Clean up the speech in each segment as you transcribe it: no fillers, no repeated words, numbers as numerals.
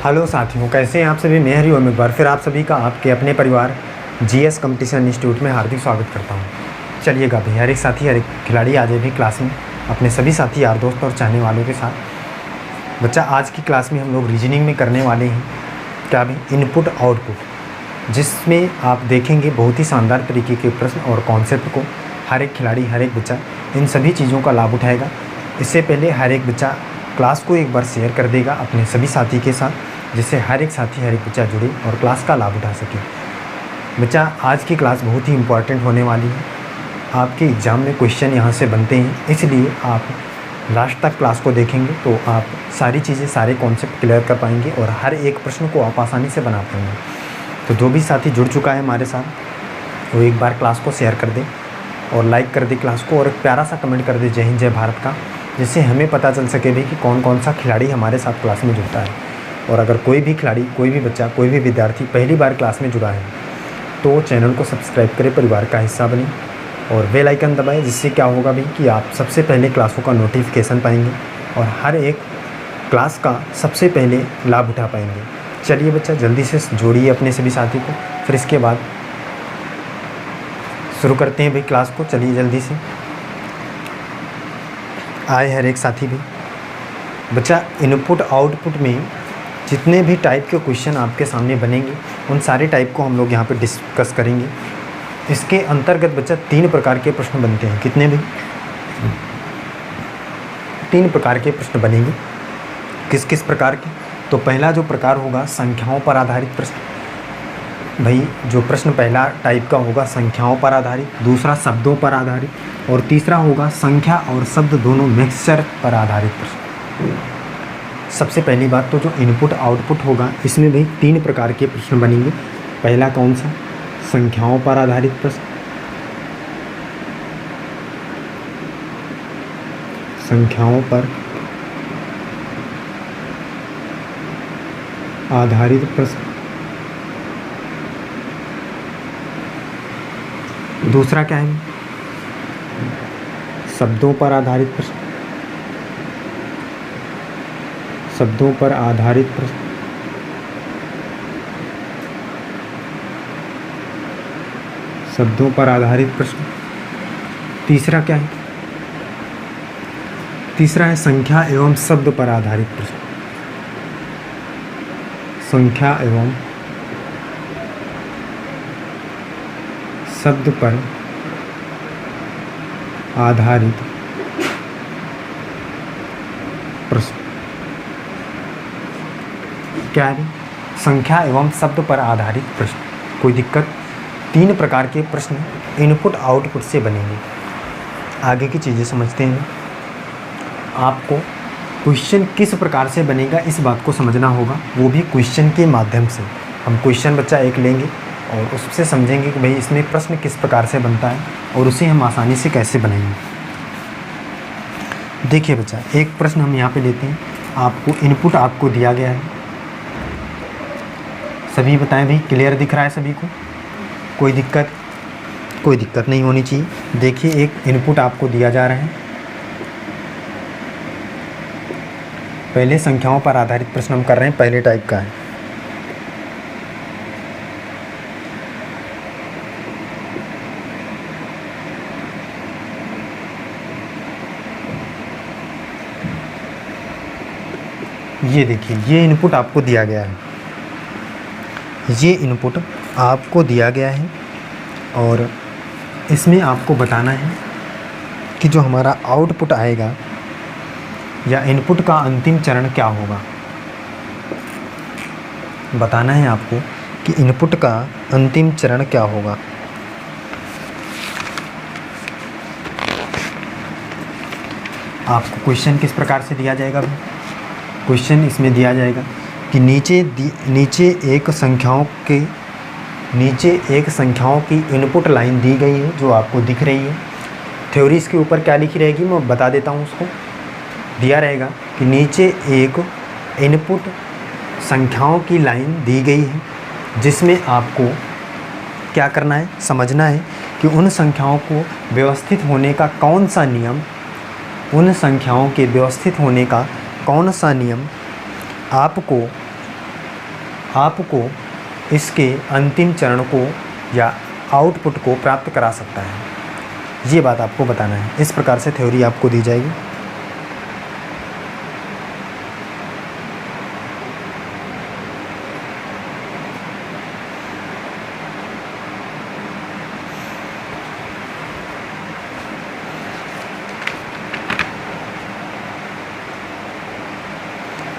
Hello साथियों, कैसे हैं आप सभी। मैं हरिओम एक बार फिर आप सभी का आपके अपने परिवार जीएस कंपटीशन इंस्टीट्यूट में हार्दिक स्वागत करता हूं। चलिएगा भाई, हर एक साथी हर एक खिलाड़ी आ जाए भी क्लास में अपने सभी साथी यार दोस्त और चाहने वालों के साथ। बच्चा, आज की क्लास में हम लोग रीजनिंग में करने वाले हैं क्या भी, इनपुट आउटपुट, जिसमें आप देखेंगे बहुत ही शानदार तरीके के प्रश्न और कॉन्सेप्ट को हर एक खिलाड़ी हर एक बच्चा इन सभी चीज़ों का लाभ उठाएगा। इससे पहले हर एक बच्चा क्लास को एक बार शेयर कर देगा अपने सभी साथी के साथ, जिससे हर एक साथी हर एक बच्चा जुड़े और क्लास का लाभ उठा सके। बच्चा, आज की क्लास बहुत ही इम्पॉर्टेंट होने वाली है। आपके एग्ज़ाम में क्वेश्चन यहाँ से बनते हैं, इसलिए आप लास्ट तक क्लास को देखेंगे तो आप सारी चीज़ें सारे कॉन्सेप्ट क्लियर कर पाएंगे और हर एक प्रश्न को आप आसानी से बना पाएंगे। तो जो भी साथी जुड़ चुका है हमारे साथ वो एक बार क्लास को शेयर कर दे और लाइक कर दे क्लास को, और एक प्यारा सा कमेंट कर दे जय हिंद जय भारत का, जिससे हमें पता चल सके भी कि कौन कौन सा खिलाड़ी हमारे साथ क्लास में जुड़ता है। और अगर कोई भी खिलाड़ी, कोई भी बच्चा, कोई भी विद्यार्थी पहली बार क्लास में जुड़ा है तो चैनल को सब्सक्राइब करें, परिवार का हिस्सा बने और बेल आइकन दबाएं, जिससे क्या होगा भी कि आप सबसे पहले क्लासों का नोटिफिकेशन पाएंगे और हर एक क्लास का सबसे पहले लाभ उठा पाएंगे। चलिए बच्चा, जल्दी से जोड़िए अपने सभी साथी को, फिर इसके बाद शुरू करते हैं भाई क्लास को। चलिए जल्दी से आए हर एक साथी भी। बच्चा, इनपुट आउटपुट में जितने भी टाइप के क्वेश्चन आपके सामने बनेंगे उन सारे टाइप को हम लोग यहाँ पे डिस्कस करेंगे। इसके अंतर्गत बच्चा 3 प्रकार के प्रश्न बनते हैं। कितने भी? 3 प्रकार के प्रश्न बनेंगे। किस किस प्रकार के? तो पहला जो प्रकार होगा संख्याओं पर आधारित प्रश्न। भाई जो प्रश्न पहला टाइप का होगा संख्याओं पर आधारित, दूसरा शब्दों पर आधारित और तीसरा होगा संख्या और शब्द दोनों मिक्सचर पर आधारित प्रश्न। सबसे पहली बात तो जो इनपुट आउटपुट होगा इसमें भाई 3 प्रकार के प्रश्न बनेंगे। पहला कौन सा? संख्याओं पर आधारित प्रश्न। संख्याओं पर आधारित प्रश्न। दूसरा क्या है? शब्दों पर आधारित प्रश्न। शब्दों पर आधारित प्रश्न। शब्दों पर आधारित प्रश्न। तीसरा क्या है? तीसरा है संख्या एवं शब्द पर आधारित प्रश्न। संख्या एवं शब्द पर आधारित प्रश्न। क्या है? संख्या एवं शब्द पर आधारित प्रश्न। कोई दिक्कत? 3 प्रकार के प्रश्न इनपुट आउटपुट से बनेंगे। आगे की चीज़ें समझते हैं। आपको क्वेश्चन किस प्रकार से बनेगा इस बात को समझना होगा, वो भी क्वेश्चन के माध्यम से। हम क्वेश्चन बच्चा एक लेंगे और उससे समझेंगे कि भाई इसमें प्रश्न किस प्रकार से बनता है और उसे हम आसानी से कैसे बनाएंगे। देखिए बच्चा, एक प्रश्न हम यहाँ पे लेते हैं। आपको इनपुट आपको दिया गया है। सभी बताएं भाई, क्लियर दिख रहा है सभी को? कोई दिक्कत? कोई दिक्कत नहीं होनी चाहिए। देखिए, एक इनपुट आपको दिया जा रहा है। पहले संख्याओं पर आधारित प्रश्न हम कर रहे हैं, पहले टाइप का है। ये देखिए, ये इनपुट आपको दिया गया है। ये इनपुट आपको दिया गया है और इसमें आपको बताना है कि जो हमारा आउटपुट आएगा या इनपुट का अंतिम चरण क्या होगा। बताना है आपको कि इनपुट का अंतिम चरण क्या होगा। आपको क्वेश्चन किस प्रकार से दिया जाएगा? क्वेश्चन इसमें दिया जाएगा कि नीचे एक संख्याओं की इनपुट लाइन दी गई है जो आपको दिख रही है। थ्योरी इसके ऊपर क्या लिखी रहेगी मैं बता देता हूँ। उसको दिया रहेगा कि नीचे एक इनपुट संख्याओं की लाइन दी गई है, जिसमें आपको क्या करना है, समझना है कि उन संख्याओं को व्यवस्थित होने का कौन सा नियम, उन संख्याओं के व्यवस्थित होने का कौन सा नियम आपको आपको इसके अंतिम चरण को या आउटपुट को प्राप्त करा सकता है। ये बात आपको बताना है। इस प्रकार से थ्योरी आपको दी जाएगी।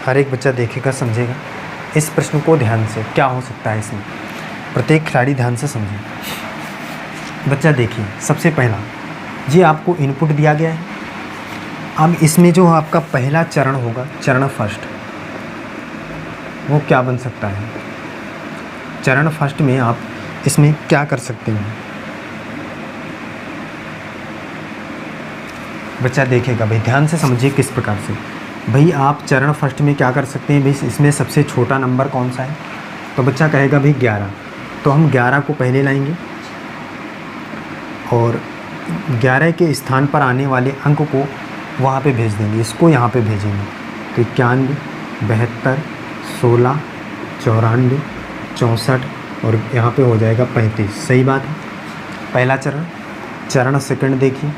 हर एक बच्चा देखेगा, समझेगा इस प्रश्न को ध्यान से, क्या हो सकता है इसमें। प्रत्येक खिलाड़ी ध्यान से समझे। बच्चा देखिए, सबसे पहला ये आपको इनपुट दिया गया है। अब इसमें जो आपका पहला चरण होगा, चरण फर्स्ट, वो क्या बन सकता है। चरण फर्स्ट में आप इसमें क्या कर सकते हैं। बच्चा देखेगा, भाई ध्यान से समझिए किस प्रकार से। भाई आप चरण फर्स्ट में क्या कर सकते हैं, भाई इसमें सबसे छोटा नंबर कौन सा है। तो बच्चा कहेगा भाई 11, तो हम 11 को पहले लाएंगे और 11 के स्थान पर आने वाले अंक को वहाँ पे भेज देंगे, इसको यहाँ पे भेजेंगे। तो 91, 72, 16, 94, 64 और यहाँ पे हो जाएगा 35। सही बात है। पहला चरण। चरण सेकंड देखिए,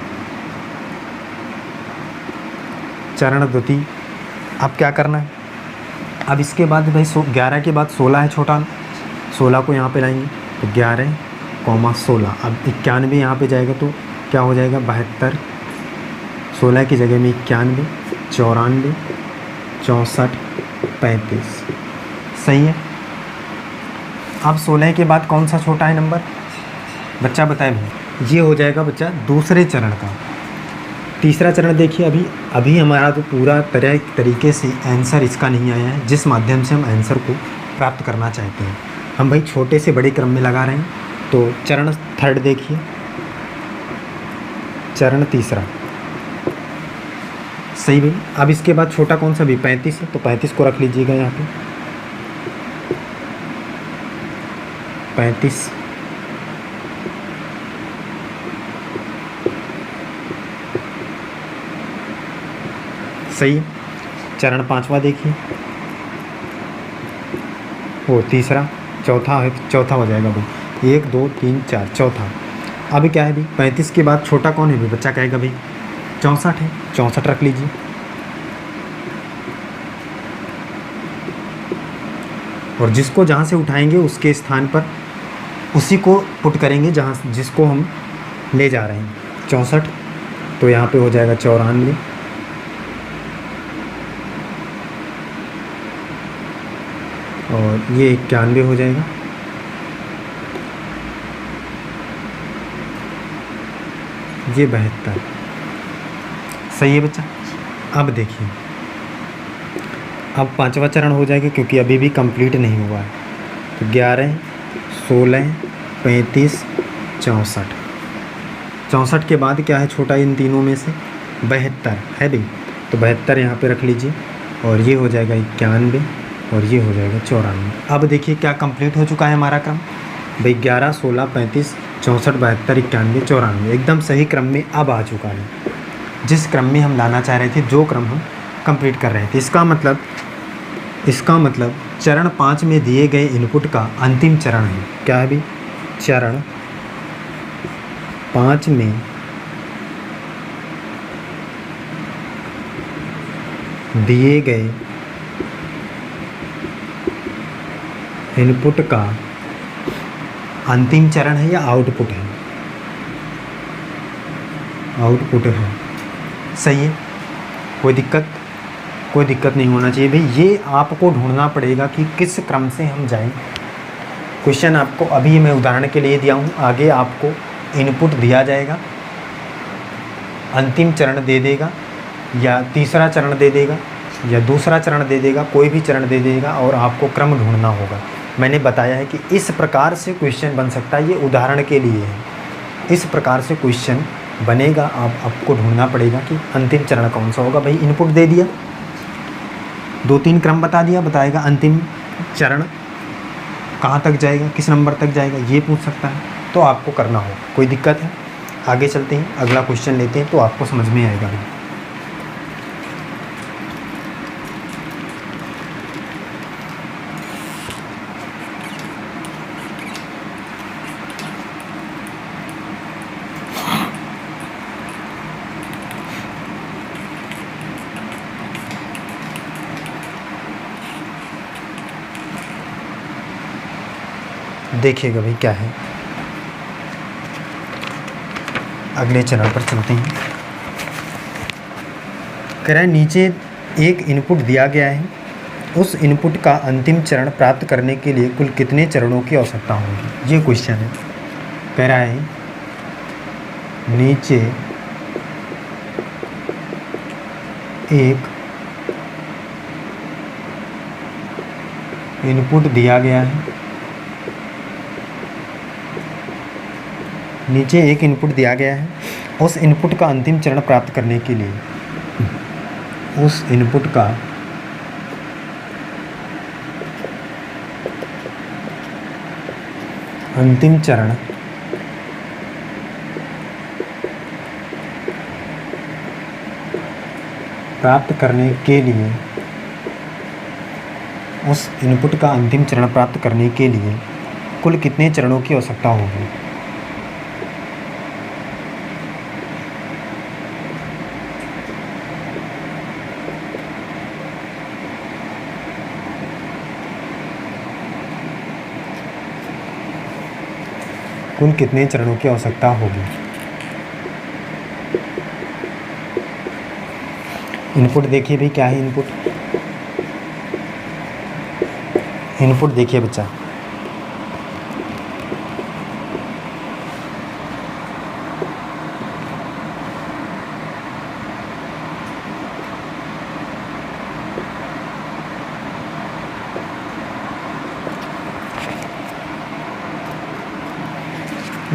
चरण द्वितीय। अब क्या करना है, अब इसके बाद भाई 11 के बाद 16 है छोटा, 16 को यहाँ पे लाएंगे तो 11, 16। अब 91 यहाँ पे जाएगा तो क्या हो जाएगा 72, 16 की जगह में 91, 94, 64, 35। सही है। अब 16 के बाद कौन सा छोटा है नंबर, बच्चा बताए भाई। ये हो जाएगा बच्चा दूसरे चरण का। तीसरा चरण देखिए, अभी हमारा तो पूरा तरीके से आंसर इसका नहीं आया है, जिस माध्यम से हम आंसर को प्राप्त करना चाहते हैं। हम भाई छोटे से बड़े क्रम में लगा रहे हैं। तो चरण थर्ड देखिए, चरण तीसरा। सही भाई। अब इसके बाद छोटा कौन सा भी 35 है, तो 35 को रख लीजिएगा यहाँ पे। 35। सही है। चरण पांचवा देखिए, वो तीसरा, चौथा है, चौथा हो जाएगा भाई 1 2 3 4 चौथा। अभी क्या है भाई 35 के बाद छोटा कौन है भाई, बच्चा कहेगा भाई 64 है, 64 रख लीजिए। और जिसको जहाँ से उठाएंगे उसके स्थान पर उसी को पुट करेंगे जहाँ जिसको हम ले जा रहे हैं। 64 तो यहाँ पे हो जाएगा 94 और ये 91 हो जाएगा। ये 72। सही है बच्चा। अब देखिए, अब पांचवा चरण हो जाएगा क्योंकि अभी भी कंप्लीट नहीं हुआ है। तो 11, 16, 35, 64। 64 के बाद क्या है छोटा इन तीनों में से, 72 है भाई। तो 72 यहाँ पे रख लीजिए और ये हो जाएगा 91 और ये हो जाएगा 94। अब देखिए क्या कंप्लीट हो चुका है हमारा क्रम भाई। 11, 16, 35, 64, 72, 91, 94 एकदम सही क्रम में अब आ चुका है, जिस क्रम में हम लाना चाह रहे थे, जो क्रम हम कंप्लीट कर रहे थे। इसका मतलब चरण 5 में दिए गए इनपुट का अंतिम चरण है। क्या है भाई, चरण 5 में दिए गए इनपुट का अंतिम चरण है या आउटपुट है, आउटपुट है। सही है। कोई दिक्कत नहीं होना चाहिए भाई। ये आपको ढूंढना पड़ेगा कि किस क्रम से हम जाएं। क्वेश्चन आपको अभी मैं उदाहरण के लिए दिया हूँ, आगे आपको इनपुट दिया जाएगा, अंतिम चरण दे देगा या तीसरा चरण दे देगा या दूसरा चरण दे देगा, कोई भी चरण दे देगा और आपको क्रम ढूंढना होगा। मैंने बताया है कि इस प्रकार से क्वेश्चन बन सकता है, ये उदाहरण के लिए है। इस प्रकार से क्वेश्चन बनेगा, आपको ढूंढना पड़ेगा कि अंतिम चरण कौन सा होगा। भाई इनपुट दे दिया, 2-3 क्रम बता दिया, बताएगा अंतिम चरण कहाँ तक जाएगा, किस नंबर तक जाएगा, ये पूछ सकता है, तो आपको करना होगा। कोई दिक्कत है? आगे चलते हैं, अगला क्वेश्चन लेते हैं तो आपको समझ में आएगा। देखिएगा भाई क्या है। अगले चरण पर चलते हैं। कह रहा है नीचे एक इनपुट दिया गया है, उस इनपुट का अंतिम चरण प्राप्त करने के लिए कुल कितने चरणों की आवश्यकता होगी, ये क्वेश्चन है। कह रहा है नीचे एक इनपुट दिया गया है, नीचे एक इनपुट दिया गया है, उस इनपुट का अंतिम चरण प्राप्त करने के लिए उस इनपुट का अंतिम चरण प्राप्त करने के लिए उस इनपुट का अंतिम चरण प्राप्त करने के लिए कुल कितने चरणों की आवश्यकता होगी। कुल कितने चरणों की आवश्यकता होगी। इनपुट देखिए भाई क्या है। इनपुट देखिए बच्चा,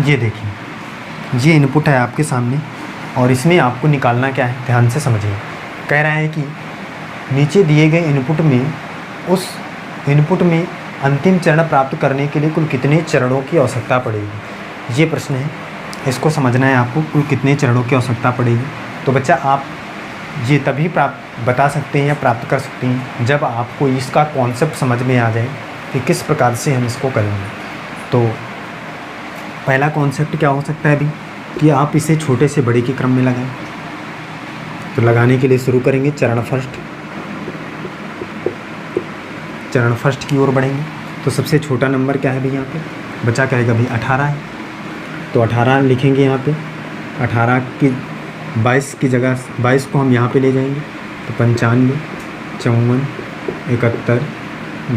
ये देखिए ये इनपुट है आपके सामने और इसमें आपको निकालना क्या है, ध्यान से समझिए। कह रहा है कि नीचे दिए गए इनपुट में उस इनपुट में अंतिम चरण प्राप्त करने के लिए कुल कितने चरणों की आवश्यकता पड़ेगी, ये प्रश्न है। इसको समझना है आपको, कुल कितने चरणों की आवश्यकता पड़ेगी। तो बच्चा आप ये तभी बता सकते हैं या प्राप्त कर सकते हैं जब आपको इसका कॉन्सेप्ट समझ में आ जाए कि किस प्रकार से हम इसको करेंगे। तो पहला कॉन्सेप्ट क्या हो सकता है अभी कि आप इसे छोटे से बड़े के क्रम में लगाएं। तो लगाने के लिए शुरू करेंगे चरण फर्स्ट की ओर बढ़ेंगे। तो सबसे छोटा नंबर क्या है भाई, यहाँ पे बच्चा कहेगा भाई 18 है। तो 18 लिखेंगे यहाँ पे। 18 की 22 की जगह 22 को हम यहाँ पे ले जाएंगे। तो 95, 54, 71,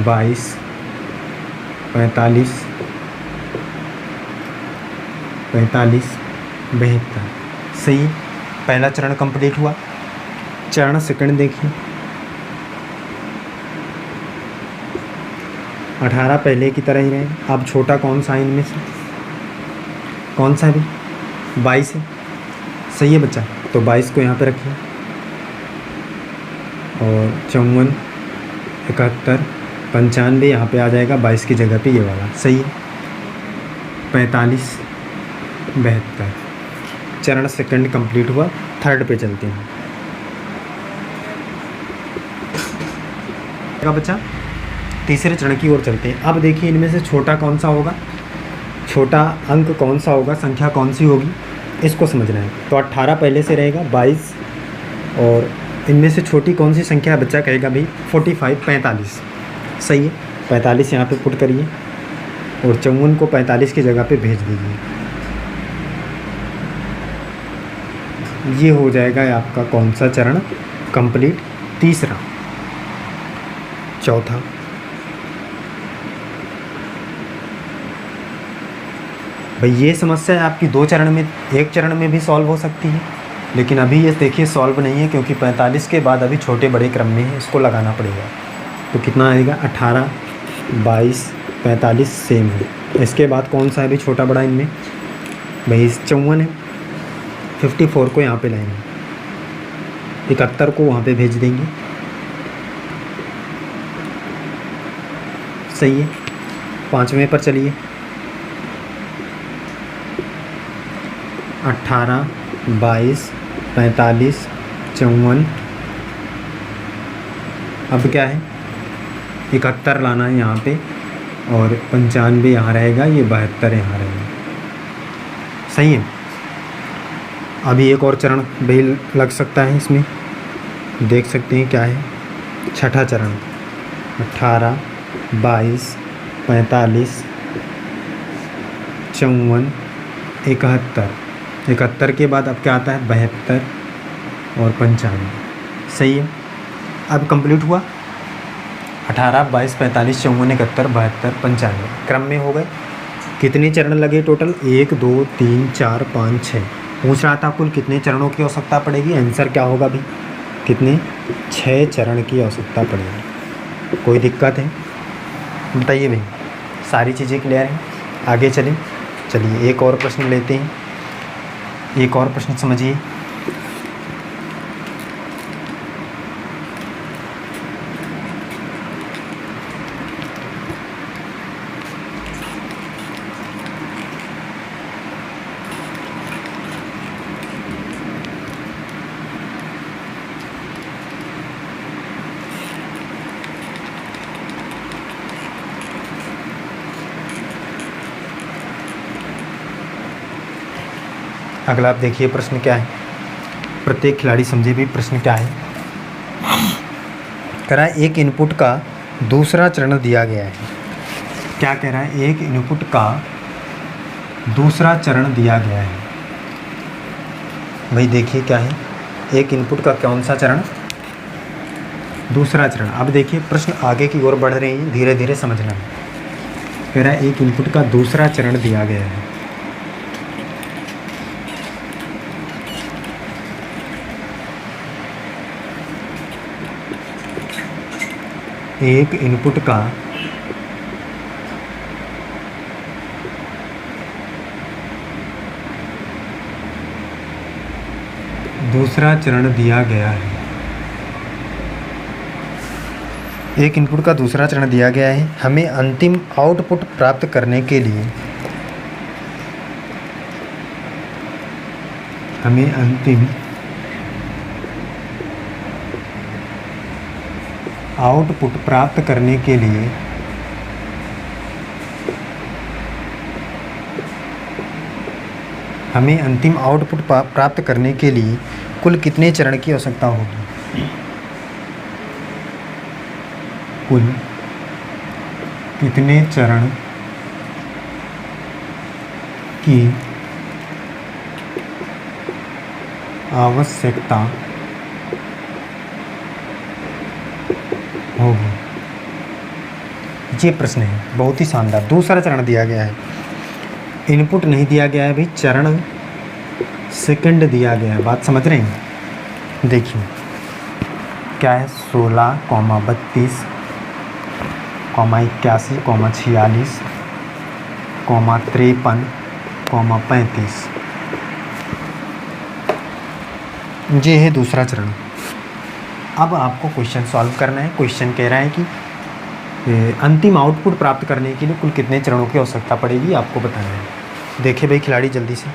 22, 45, 72। सही, पहला चरण कंप्लीट हुआ। चरण सेकंड देखिए। 18 पहले की तरह ही रहेगा। अब छोटा कौन सा है इनमें से, कौन सा है भाई, 22 है। सही है बच्चा, तो 22 को यहाँ पे रखिए और 54, 71, 95 यहाँ पे आ जाएगा 22 की जगह पे ये वाला। सही है, 45, 72। चरण सेकंड कंप्लीट हुआ। थर्ड पे चलते हैं बच्चा, तीसरे चरण की ओर चलते हैं। अब देखिए इनमें से छोटा कौन सा होगा, छोटा अंक कौन सा होगा, संख्या कौन सी होगी, इसको समझना है। तो 18 पहले से रहेगा, 22 और इनमें से छोटी कौन सी संख्या है, बच्चा कहेगा भाई 45, 45। सही है, 45 यहाँ पे पुट करिए और 54 को 45 की जगह पे भेज दीजिए। ये हो जाएगा आपका कौन सा चरण कंप्लीट, तीसरा। चौथा, भाई ये समस्या है आपकी 2 चरण में, 1 चरण में भी सॉल्व हो सकती है, लेकिन अभी ये देखिए सॉल्व नहीं है क्योंकि 45 के बाद अभी छोटे बड़े क्रम में है, इसको लगाना पड़ेगा। तो कितना आएगा, 18, 22, 45 सेम है। इसके बाद कौन सा है भाई छोटा बड़ा इनमें, भाई 54 है। 54 को यहाँ पे लाएंगे, 71 को वहाँ पे भेज देंगे। सही है, 5वें पर चलिए। 18, 22, 45, 54। अब क्या है, 71 लाना है यहाँ पे और 95 यहाँ रहेगा, ये 72 यहाँ रहेगा। सही है, अभी एक और चरण भी लग सकता है इसमें, देख सकते हैं क्या है, छठा चरण। 18, 22, 45, 54, 71, 71 के बाद अब क्या आता है 72 और 95। सही है। अब कंप्लीट हुआ 18, 22, 45, 54, 71, 72, 95 क्रम में हो गए। कितने चरण लगे टोटल 1 2 3 4 5 6। पूछ रहा था कुल कितने चरणों की आवश्यकता पड़ेगी। आंसर क्या होगा भी कितने 6 चरण की आवश्यकता पड़ेगी। कोई दिक्कत है बताइए भाई। सारी चीज़ें क्लियर हैं। आगे चलिए एक और प्रश्न लेते हैं। एक और प्रश्न समझिए। अगला आप देखिए प्रश्न क्या है। प्रत्येक खिलाड़ी समझे भी प्रश्न क्या है। कह रहा है एक इनपुट का दूसरा चरण दिया गया है। क्या कह रहा है। एक इनपुट का दूसरा चरण दिया गया है। भाई देखिए क्या है। एक इनपुट का कौन सा चरण दूसरा चरण। अब देखिए प्रश्न आगे की ओर बढ़ रहे हैं। धीरे धीरे समझना है। कह रहा है एक इनपुट का दूसरा चरण दिया गया है। एक इनपुट का दूसरा चरण दिया गया है। एक इनपुट का दूसरा चरण दिया गया है। हमें अंतिम आउटपुट प्राप्त करने के लिए आउटपुट प्राप्त करने के लिए हमें अंतिम आउटपुट प्राप्त करने के लिए कुल कितने चरण की आवश्यकता होगी। कुल कितने चरण की आवश्यकता होगी। ये प्रश्न है बहुत ही शानदार। दूसरा चरण दिया गया है। इनपुट नहीं दिया गया है भाई, चरण सेकंड दिया गया है। बात समझ रहे हैं। देखिए क्या है 16, 32, 81, 46, 53, 35। ये है दूसरा चरण। अब आपको क्वेश्चन सॉल्व करना है। क्वेश्चन कह रहा है कि अंतिम आउटपुट प्राप्त करने के लिए कुल कितने चरणों की आवश्यकता पड़ेगी आपको बताना है। देखिए भाई खिलाड़ी जल्दी से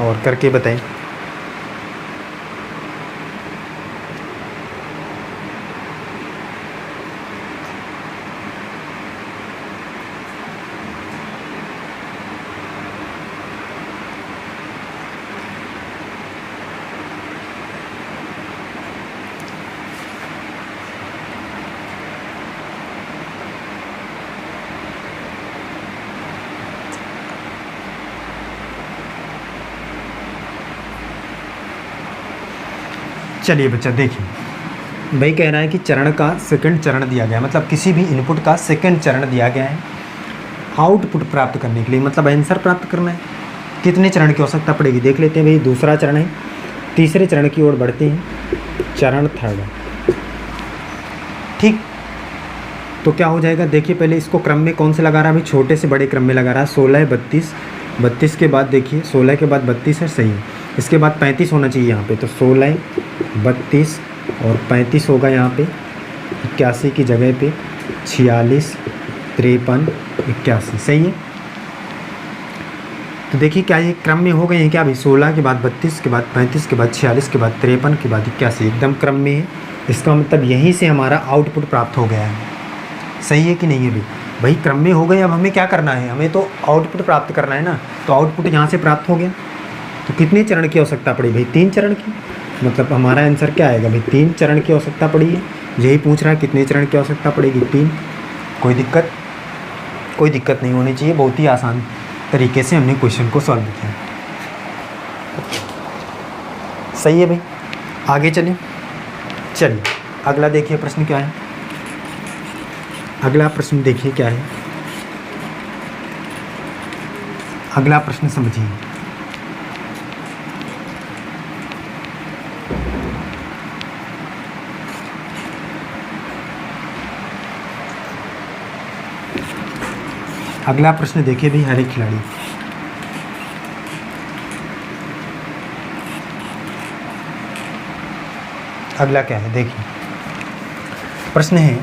और करके बताएं। चलिए बच्चा देखिए भाई कह रहा है कि चरण का सेकंड चरण दिया गया है। मतलब किसी भी इनपुट का सेकंड चरण दिया गया है आउटपुट प्राप्त करने के लिए। मतलब आंसर प्राप्त करना है। कितने चरण की आवश्यकता पड़ेगी देख लेते हैं भाई। दूसरा चरण है। तीसरे चरण की ओर बढ़ते हैं। चरण थर्ड। ठीक तो क्या हो जाएगा देखिए पहले इसको क्रम में कौन से लगा रहा है भाई। छोटे से बड़े क्रम में लगा रहा है। 16, 32, 32 के बाद देखिए 16 के बाद 32 है। सही है। इसके बाद 35 होना चाहिए यहाँ पे। तो 16, 32 और 35 होगा यहाँ पे। 81 की जगह पे 46, 53, 81। सही है। तो देखिए क्या ये क्रम में हो गए हैं क्या अभी। 16 के बाद 32 के बाद 35 के बाद 46 के बाद 53 के बाद 81 एकदम क्रम में है। इसका मतलब यहीं से हमारा आउटपुट प्राप्त हो गया है। सही है कि नहीं है भाई। भाई क्रम में हो गए। अब हमें क्या करना है। हमें तो आउटपुट प्राप्त करना है ना। तो आउटपुट यहाँ से प्राप्त हो गया। तो कितने चरण की आवश्यकता पड़ी भाई। 3 चरण की। मतलब हमारा आंसर क्या आएगा भाई 3 चरण की आवश्यकता पड़ी है। यही पूछ रहा है कितने चरण की आवश्यकता पड़ेगी 3। कोई दिक्कत। कोई दिक्कत नहीं होनी चाहिए। बहुत ही आसान तरीके से हमने क्वेश्चन को सॉल्व किया। सही है भाई, आगे चलिए। अगला देखिए प्रश्न क्या है। अगला प्रश्न देखिए क्या है। अगला प्रश्न समझिए। अगला प्रश्न देखिए भी हर एक खिलाड़ी। अगला क्या है देखिए। प्रश्न है,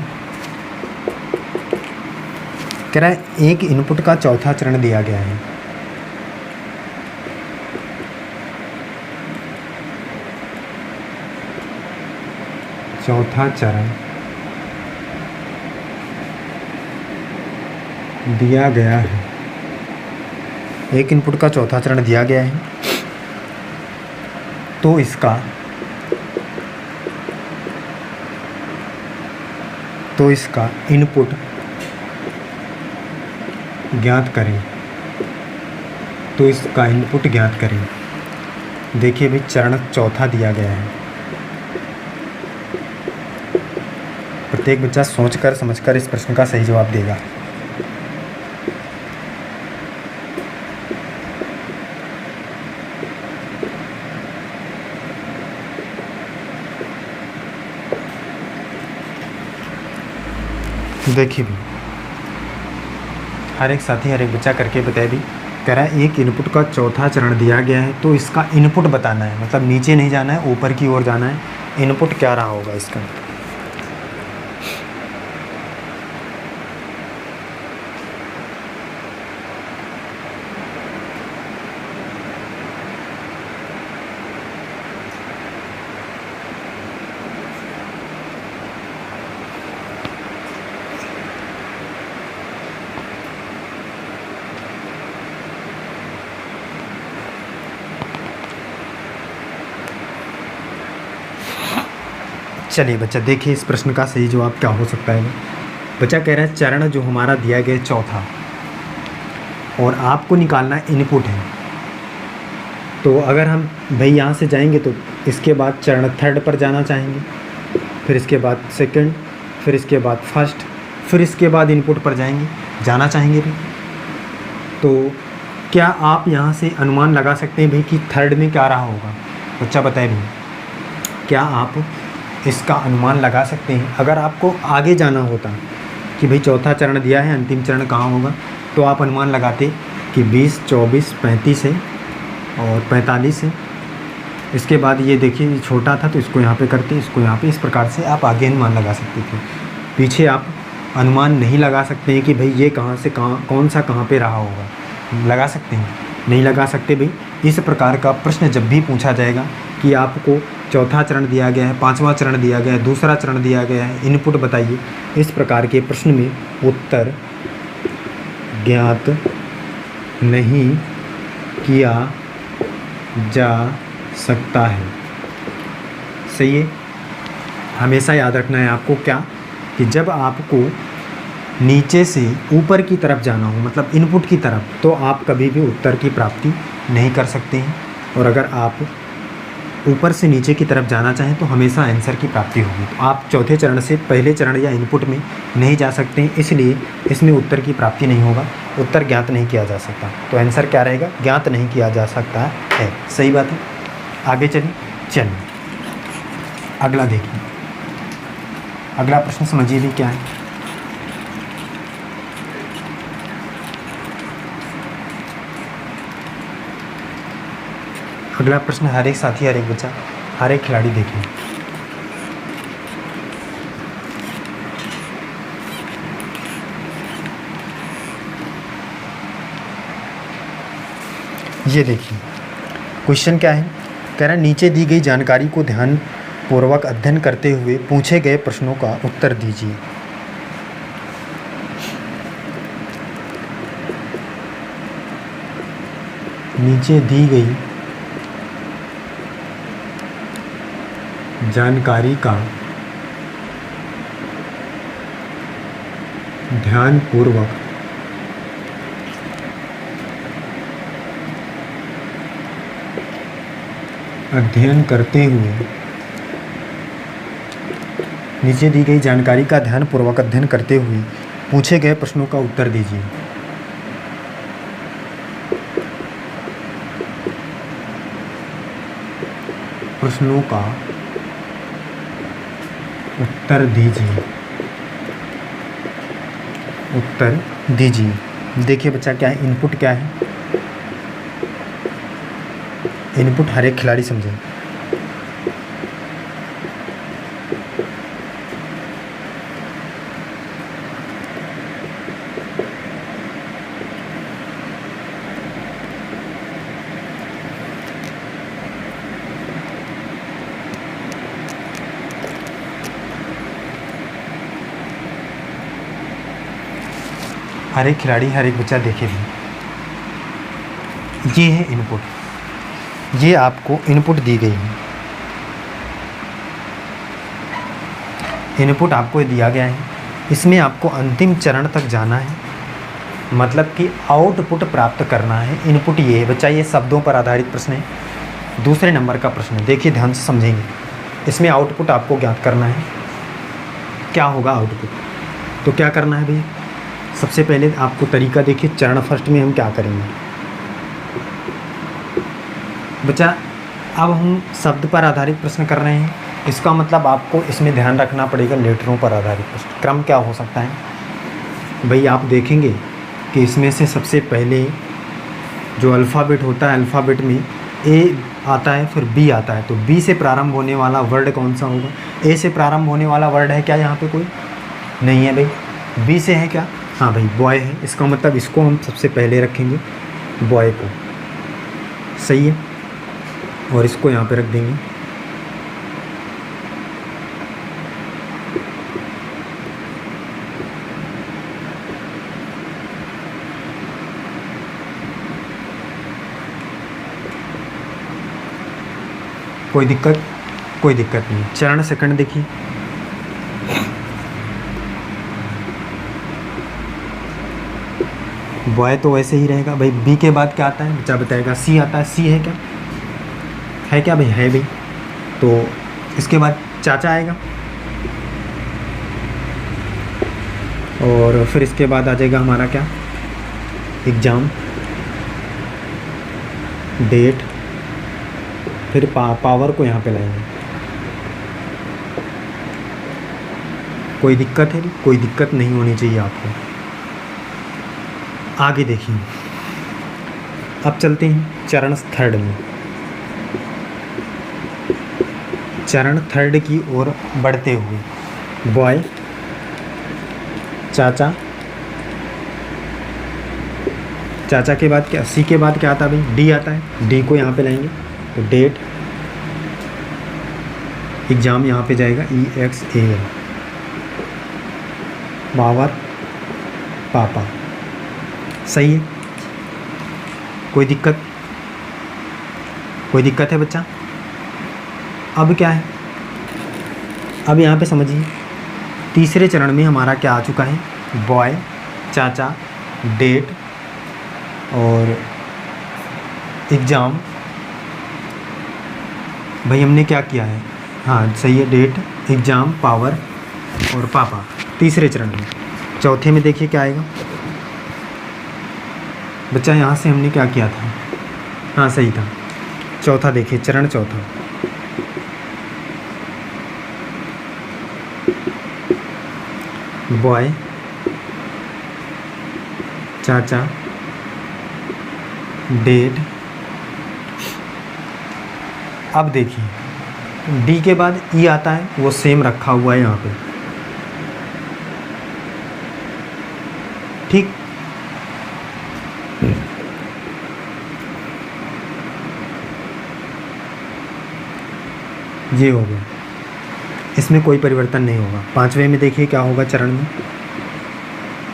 कह रहा है एक इनपुट का चौथा चरण दिया गया है। चौथा चरण दिया गया है। एक इनपुट का चौथा चरण दिया गया है, तो इसका इनपुट ज्ञात करें। देखिए भाई चरण चौथा दिया गया है। प्रत्येक बच्चा सोचकर समझकर इस प्रश्न का सही जवाब देगा। देखिए भी हर एक साथी हर एक बच्चा करके बताए भी। कह रहा है एक इनपुट का चौथा चरण दिया गया है, तो इसका इनपुट बताना है। मतलब नीचे नहीं जाना है, ऊपर की ओर जाना है। इनपुट क्या रहा होगा इसका। चलिए बच्चा देखिए इस प्रश्न का सही जवाब क्या हो सकता है। बच्चा कह रहा है चरण जो हमारा दिया गया चौथा, और आपको निकालना इनपुट है। तो अगर हम भाई यहाँ से जाएंगे तो इसके बाद चरण थर्ड पर जाना चाहेंगे, फिर इसके बाद सेकंड, फिर इसके बाद फर्स्ट, फिर इसके बाद इनपुट पर जाना चाहेंगे भी। तो क्या आप यहाँ से अनुमान लगा सकते हैं भाई कि थर्ड में क्या रहा होगा। बच्चा बताए भी, क्या आप इसका अनुमान लगा सकते हैं। अगर आपको आगे जाना होता कि भाई चौथा चरण दिया है, अंतिम चरण कहाँ होगा, तो आप अनुमान लगाते कि 20, 24, 35 है और 45 है। इसके बाद ये देखिए छोटा था तो इसको यहाँ पे करते, इसको यहाँ पे, इस प्रकार से आप आगे अनुमान लगा सकते थे। पीछे आप अनुमान नहीं लगा सकते हैं कि भाई ये कहाँ से कौन सा कहाँ पे रहा होगा। लगा सकते हैं? नहीं लगा सकते भाई। इस प्रकार का प्रश्न जब भी पूछा जाएगा कि आपको चौथा चरण दिया गया है, पांचवा चरण दिया गया है, दूसरा चरण दिया गया है, इनपुट बताइए, इस प्रकार के प्रश्न में उत्तर ज्ञात नहीं किया जा सकता है। सही है। हमेशा याद रखना है आपको क्या, कि जब आपको नीचे से ऊपर की तरफ जाना हो, मतलब इनपुट की तरफ, तो आप कभी भी उत्तर की प्राप्ति नहीं कर सकते हैं। और अगर आप ऊपर से नीचे की तरफ जाना चाहें तो हमेशा आंसर की प्राप्ति होगी। तो आप चौथे चरण से पहले चरण या इनपुट में नहीं जा सकते हैं, इसलिए इसमें उत्तर की प्राप्ति नहीं होगा, उत्तर ज्ञात नहीं किया जा सकता। तो आंसर क्या रहेगा? ज्ञात नहीं किया जा सकता है। सही बात है। आगे चलिए अगला देखिए। अगला प्रश्न समझिए भी क्या है। अगला प्रश्न हर एक साथी, हर एक बच्चा, हर एक खिलाड़ी देखिए। ये देखिए क्वेश्चन क्या है। कह रहा है नीचे दी गई जानकारी को ध्यान पूर्वक अध्ययन करते हुए पूछे गए प्रश्नों का उत्तर दीजिए। नीचे दी गई जानकारी का ध्यानपूर्वक अध्ययन करते हुए नीचे दी गई जानकारी का ध्यानपूर्वक अध्ययन करते हुए पूछे गए प्रश्नों का उत्तर दीजिए। प्रश्नों का उत्तर दीजिए। उत्तर दीजिए। देखिए बच्चा क्या है, इनपुट क्या है। इनपुट हर एक खिलाड़ी समझे। हर एक खिलाड़ी, हर एक बच्चा देखे भी। ये है इनपुट, ये आपको इनपुट दी गई है। इनपुट आपको दिया गया है, इसमें आपको अंतिम चरण तक जाना है, मतलब कि आउटपुट प्राप्त करना है। इनपुट ये है बच्चा, ये शब्दों पर आधारित प्रश्न है। दूसरे नंबर का प्रश्न है, देखिए ध्यान से समझेंगे। इसमें आउटपुट आपको ज्ञात करना है। क्या होगा आउटपुट, तो क्या करना है भैया, सबसे पहले आपको तरीका देखिए। चरण फर्स्ट में हम क्या करेंगे बच्चा, अब हम शब्द पर आधारित प्रश्न कर रहे हैं। इसका मतलब आपको इसमें ध्यान रखना पड़ेगा लेटरों पर आधारित प्रश्न। क्रम क्या हो सकता है भाई, आप देखेंगे कि इसमें से सबसे पहले जो अल्फ़ाबेट होता है, अल्फ़ाबेट में ए आता है, फिर बी आता है। तो बी से प्रारंभ होने वाला वर्ड कौन सा होगा, ए से प्रारंभ होने वाला वर्ड है क्या यहाँ पे कोई नहीं है भाई। बी से है क्या, हाँ भाई बॉय है। इसका मतलब इसको हम सबसे पहले रखेंगे, बॉय को, सही है। और इसको यहाँ पे रख देंगे। कोई दिक्कत, कोई दिक्कत नहीं। चरण सेकंड देखिए, बॉय तो वैसे ही रहेगा भाई। बी के बाद क्या आता है बच्चा बताएगा, सी आता है। सी है क्या भाई, है भाई। तो इसके बाद चाचा आएगा, और फिर इसके बाद आ जाएगा हमारा क्या, एग्ज़ाम, डेट, फिर पावर को यहाँ पे लाएंगे। कोई दिक्कत है, कोई दिक्कत नहीं होनी चाहिए आपको। आगे देखिए, अब चलते हैं चरण थर्ड में। चरण थर्ड की ओर बढ़ते हुए बॉय, चाचा, चाचा के बाद क्या, सी के बाद क्या आता है भाई, डी आता है। डी को यहाँ पे लाएंगे तो डेट, एग्ज़ाम यहाँ पे जाएगा EXAM, पावर, पापा, सही है। कोई दिक्कत, कोई दिक्कत है बच्चा। अब क्या है, अब यहाँ पे समझिए, तीसरे चरण में हमारा क्या आ चुका है, बॉय, चाचा, डेट और एग्ज़ाम। भाई हमने क्या किया है, हाँ सही है, डेट, एग्ज़ाम, पावर और पापा, तीसरे चरण में। चौथे में देखिए क्या आएगा बच्चा, यहाँ से हमने क्या किया था, हाँ सही था। चौथा देखिए, चरण चौथा, बॉय, चाचा, डेट। अब देखिए डी के बाद ई आता है, वो सेम रखा हुआ है यहाँ पे, ठीक। ये हो गया, इसमें कोई परिवर्तन नहीं होगा। पांचवें में देखिए क्या होगा चरण में।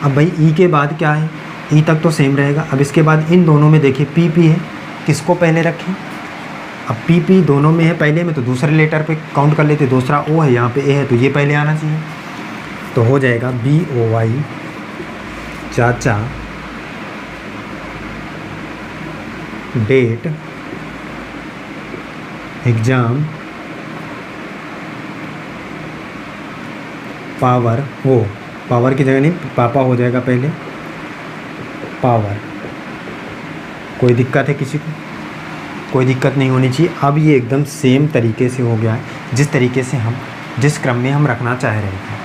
अब भाई ई के बाद क्या है, ई तक तो सेम रहेगा। अब इसके बाद इन दोनों में देखिए पी पी है, किसको पहले रखें। अब पी पी दोनों में है पहले में, तो दूसरे लेटर पे काउंट कर लेते। दूसरा ओ है, यहाँ पे ए है, तो ये पहले आना चाहिए। तो हो जाएगा BOY, चाचा, डेट, एग्ज़ाम पावर, वो पावर की जगह नहीं पापा हो जाएगा पहले, पावर। कोई दिक्कत है किसी को? कोई दिक्कत नहीं होनी चाहिए। अब ये एकदम सेम तरीके से हो गया है जिस तरीके से हम जिस क्रम में हम रखना चाह रहे थे।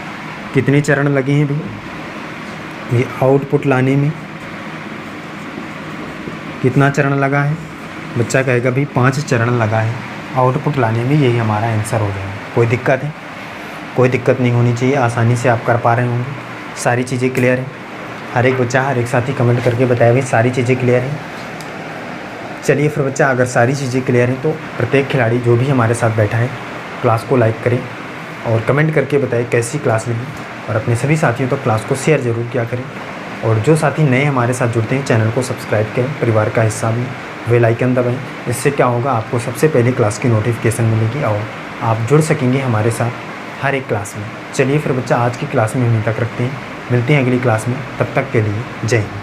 कितने चरण लगे हैं भाई? ये आउटपुट लाने में कितना चरण लगा है? बच्चा कहेगा भाई 5 चरण लगा है आउटपुट लाने में, यही हमारा आंसर हो जाएगा। कोई दिक्कत है? कोई दिक्कत नहीं होनी चाहिए, आसानी से आप कर पा रहे होंगे। सारी चीज़ें क्लियर हैं? हर एक बच्चा, हर एक साथी कमेंट करके बताए भाई सारी चीज़ें क्लियर हैं। चलिए फिर बच्चा, अगर सारी चीज़ें क्लियर हैं तो प्रत्येक खिलाड़ी जो भी हमारे साथ बैठा है क्लास को लाइक करें और कमेंट करके बताएं कैसी क्लास लगी, और अपने सभी साथियों तक क्लास को शेयर ज़रूर किया करें। और जो साथी नए हमारे साथ जुड़ते हैं चैनल को सब्सक्राइब करें, परिवार का हिस्सा भी, बेल आइकन दबाएं। इससे क्या होगा, आपको सबसे पहले क्लास की नोटिफिकेशन मिलेगी और आप जुड़ सकेंगे हमारे साथ हर एक क्लास में। चलिए फिर बच्चा, आज की क्लास में यहीं तक रखते हैं, मिलते हैं अगली क्लास में। तब तक के लिए जय हिंद।